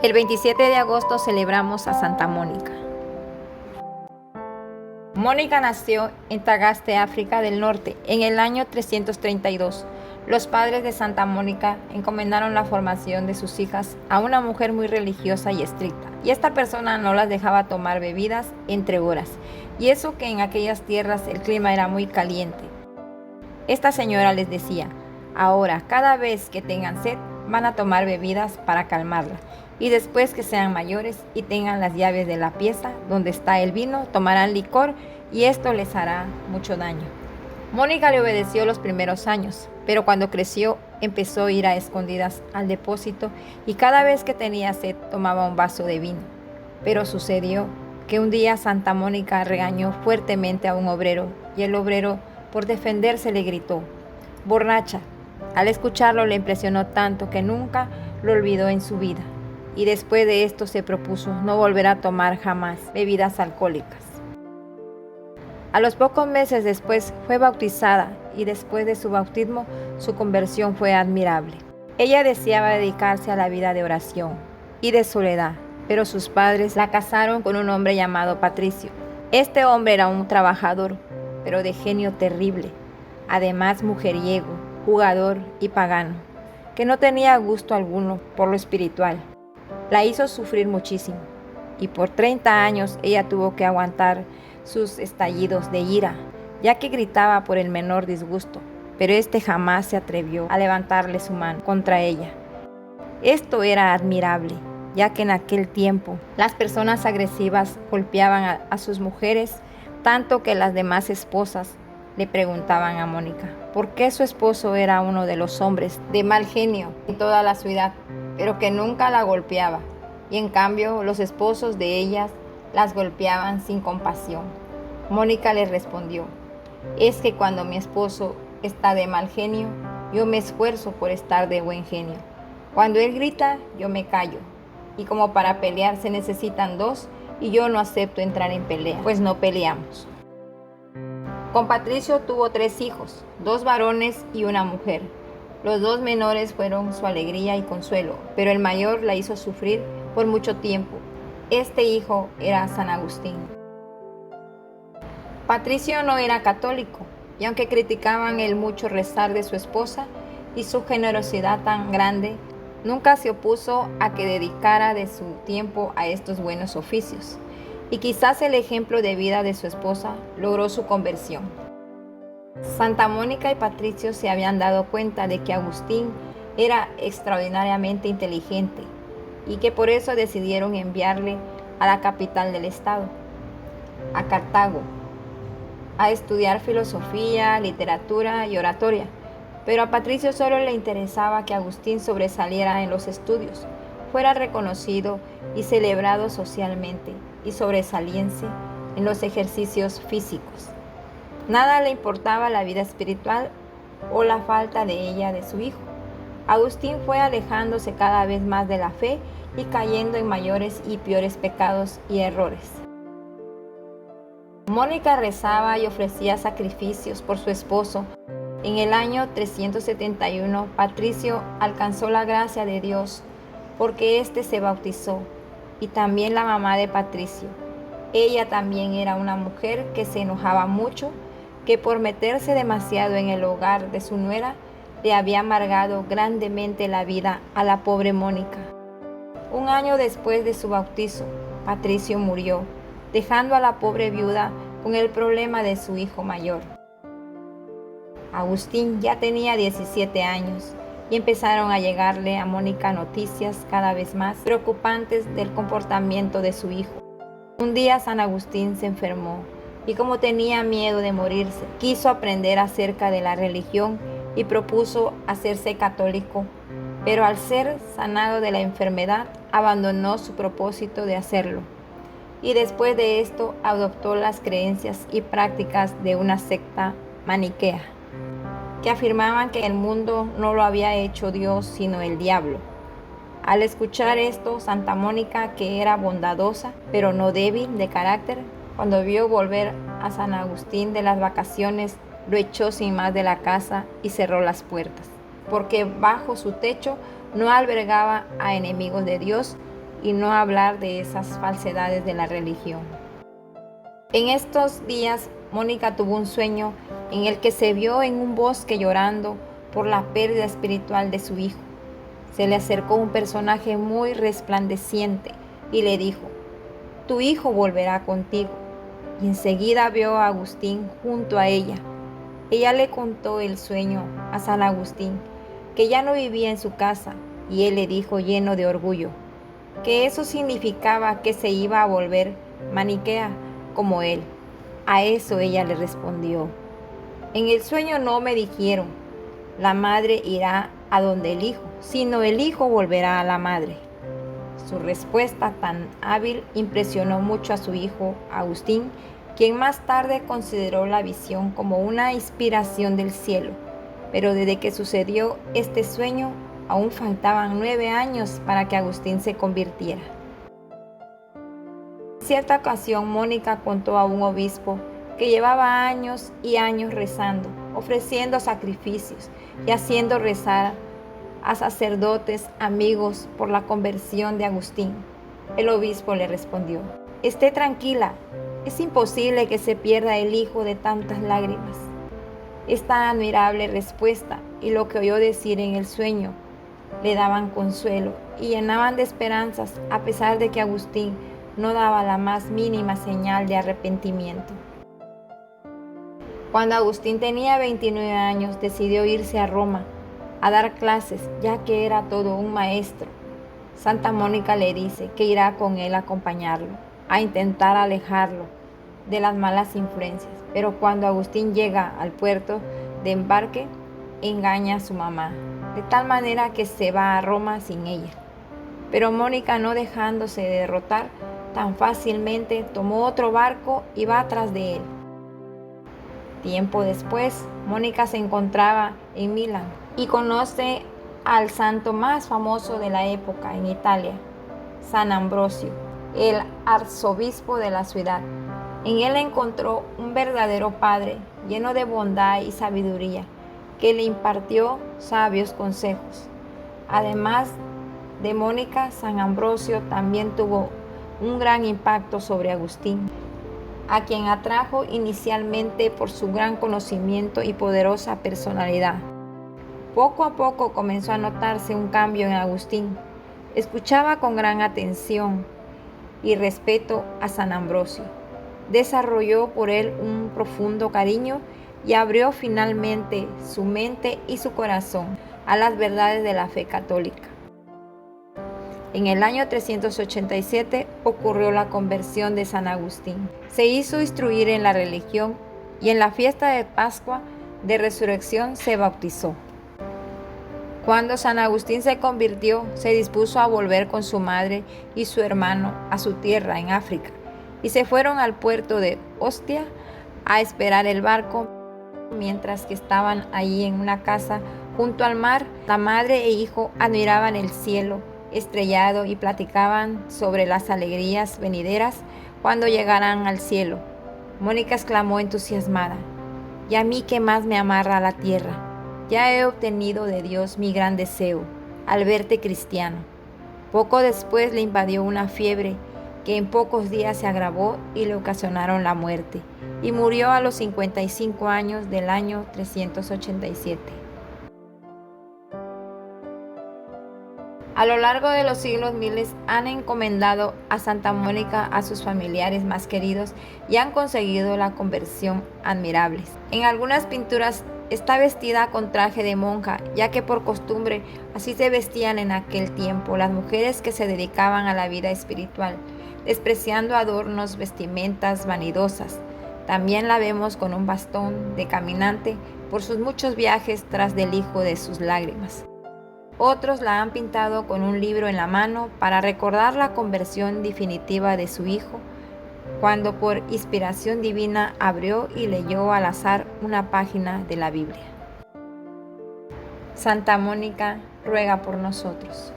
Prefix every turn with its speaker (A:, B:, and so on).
A: El 27 de agosto celebramos a Santa Mónica. Mónica nació en Tagaste, África del Norte, en el año 332. Los padres de Santa Mónica encomendaron la formación de sus hijas a una mujer muy religiosa y estricta, y esta persona no las dejaba tomar bebidas entre horas, y eso que en aquellas tierras el clima era muy caliente. Esta señora les decía: ahora, cada vez que tengan sed, van a tomar bebidas para calmarla, y después que sean mayores y tengan las llaves de la pieza donde está el vino, tomarán licor, y esto les hará mucho daño. Mónica le obedeció los primeros años, pero cuando creció empezó a ir a escondidas al depósito y cada vez que tenía sed tomaba un vaso de vino. Pero sucedió que un día Santa Mónica regañó fuertemente a un obrero, y el obrero, por defenderse, le gritó: borracha. Al escucharlo le impresionó tanto que nunca lo olvidó en su vida, y después de esto se propuso no volver a tomar jamás bebidas alcohólicas. A los pocos meses después fue bautizada, y después de su bautismo su conversión fue admirable. Ella deseaba dedicarse a la vida de oración y de soledad, pero sus padres la casaron con un hombre llamado Patricio. Este hombre era un trabajador, pero de genio terrible, además mujeriego, jugador y pagano, que no tenía gusto alguno por lo espiritual. La hizo sufrir muchísimo, y por 30 años ella tuvo que aguantar sus estallidos de ira, ya que gritaba por el menor disgusto, pero este jamás se atrevió a levantarle su mano contra ella. Esto era admirable, ya que en aquel tiempo las personas agresivas golpeaban a sus mujeres, tanto que las demás esposas le preguntaban a Mónica por qué su esposo era uno de los hombres de mal genio en toda la ciudad, pero que nunca la golpeaba, y en cambio los esposos de ellas las golpeaban sin compasión. Mónica les respondió: es que cuando mi esposo está de mal genio, yo me esfuerzo por estar de buen genio. Cuando él grita, yo me callo, y como para pelear se necesitan dos, y yo no acepto entrar en pelea, pues no peleamos. Con Patricio tuvo 3 hijos, 2 varones y una mujer. Los 2 menores fueron su alegría y consuelo, pero el mayor la hizo sufrir por mucho tiempo. Este hijo era San Agustín. Patricio no era católico, y aunque criticaban el mucho rezar de su esposa y su generosidad tan grande, nunca se opuso a que dedicara de su tiempo a estos buenos oficios, y quizás el ejemplo de vida de su esposa logró su conversión. Santa Mónica y Patricio se habían dado cuenta de que Agustín era extraordinariamente inteligente, y que por eso decidieron enviarle a la capital del estado, a Cartago, a estudiar filosofía, literatura y oratoria. Pero a Patricio solo le interesaba que Agustín sobresaliera en los estudios, fuera reconocido y celebrado socialmente, y sobresaliese en los ejercicios físicos. Nada le importaba la vida espiritual o la falta de ella de su hijo. Agustín fue alejándose cada vez más de la fe y cayendo en mayores y peores pecados y errores. Mónica rezaba y ofrecía sacrificios por su esposo. En el año 371, Patricio alcanzó la gracia de Dios porque éste se bautizó, y también la mamá de Patricio. Ella también era una mujer que se enojaba mucho, que por meterse demasiado en el hogar de su nuera, le había amargado grandemente la vida a la pobre Mónica. Un año después de su bautizo, Patricio murió, dejando a la pobre viuda con el problema de su hijo mayor. Agustín ya tenía 17 años, y empezaron a llegarle a Mónica noticias cada vez más preocupantes del comportamiento de su hijo. Un día San Agustín se enfermó, y como tenía miedo de morirse, quiso aprender acerca de la religión y propuso hacerse católico, pero al ser sanado de la enfermedad, abandonó su propósito de hacerlo, y después de esto adoptó las creencias y prácticas de una secta maniquea, que afirmaban que el mundo no lo había hecho Dios sino el diablo. Al escuchar esto, Santa Mónica, que era bondadosa pero no débil de carácter, cuando vio volver a San Agustín de las vacaciones, lo echó sin más de la casa y cerró las puertas, porque bajo su techo no albergaba a enemigos de Dios, y no hablar de esas falsedades de la religión. En estos días, Mónica tuvo un sueño en el que se vio en un bosque llorando por la pérdida espiritual de su hijo. Se le acercó un personaje muy resplandeciente y le dijo: tu hijo volverá contigo. Y enseguida vio a Agustín junto a ella. Ella le contó el sueño a San Agustín, que ya no vivía en su casa, y él le dijo lleno de orgullo, que eso significaba que se iba a volver maniquea como él. A eso ella le respondió: en el sueño no me dijeron, la madre irá a donde el hijo, sino el hijo volverá a la madre. Su respuesta tan hábil impresionó mucho a su hijo Agustín, quien más tarde consideró la visión como una inspiración del cielo. Pero desde que sucedió este sueño, aún faltaban 9 años para que Agustín se convirtiera. En cierta ocasión, Mónica contó a un obispo que llevaba años y años rezando, ofreciendo sacrificios y haciendo rezar a sacerdotes amigos por la conversión de Agustín. El obispo le respondió: esté tranquila, es imposible que se pierda el hijo de tantas lágrimas. Esta admirable respuesta y lo que oyó decir en el sueño le daban consuelo y llenaban de esperanzas, a pesar de que Agustín no daba la más mínima señal de arrepentimiento. Cuando Agustín tenía 29 años, decidió irse a Roma a dar clases, ya que era todo un maestro. Santa Mónica le dice que irá con él a acompañarlo, a intentar alejarlo de las malas influencias. Pero cuando Agustín llega al puerto de embarque, engaña a su mamá, de tal manera que se va a Roma sin ella. Pero Mónica, no dejándose de derrotar tan fácilmente, tomó otro barco y va atrás de él. Tiempo después, Mónica se encontraba en Milán y conoce al santo más famoso de la época en Italia, San Ambrosio, el arzobispo de la ciudad. En él encontró un verdadero padre, lleno de bondad y sabiduría, que le impartió sabios consejos. Además de Mónica, San Ambrosio también tuvo un gran impacto sobre Agustín, a quien atrajo inicialmente por su gran conocimiento y poderosa personalidad. Poco a poco comenzó a notarse un cambio en Agustín. Escuchaba con gran atención y respeto a San Ambrosio. Desarrolló por él un profundo cariño y abrió finalmente su mente y su corazón a las verdades de la fe católica. En el año 387 ocurrió la conversión de San Agustín. Se hizo instruir en la religión y en la fiesta de Pascua de Resurrección se bautizó. Cuando San Agustín se convirtió, se dispuso a volver con su madre y su hermano a su tierra en África, y se fueron al puerto de Ostia a esperar el barco. Mientras que estaban allí en una casa junto al mar, la madre e hijo admiraban el cielo estrellado y platicaban sobre las alegrías venideras cuando llegaran al cielo. Mónica exclamó entusiasmada: ¿y a mí qué más me amarra a la tierra? Ya he obtenido de Dios mi gran deseo, al verte cristiano. Poco después le invadió una fiebre que en pocos días se agravó y le ocasionaron la muerte, y murió a los 55 años del año 387. A lo largo de los siglos, miles han encomendado a Santa Mónica a sus familiares más queridos y han conseguido la conversión admirables. En algunas pinturas está vestida con traje de monja, ya que por costumbre así se vestían en aquel tiempo las mujeres que se dedicaban a la vida espiritual, despreciando adornos, vestimentas vanidosas. También la vemos con un bastón de caminante por sus muchos viajes tras del hijo de sus lágrimas. Otros la han pintado con un libro en la mano para recordar la conversión definitiva de su hijo, cuando por inspiración divina abrió y leyó al azar una página de la Biblia. Santa Mónica ruega por nosotros.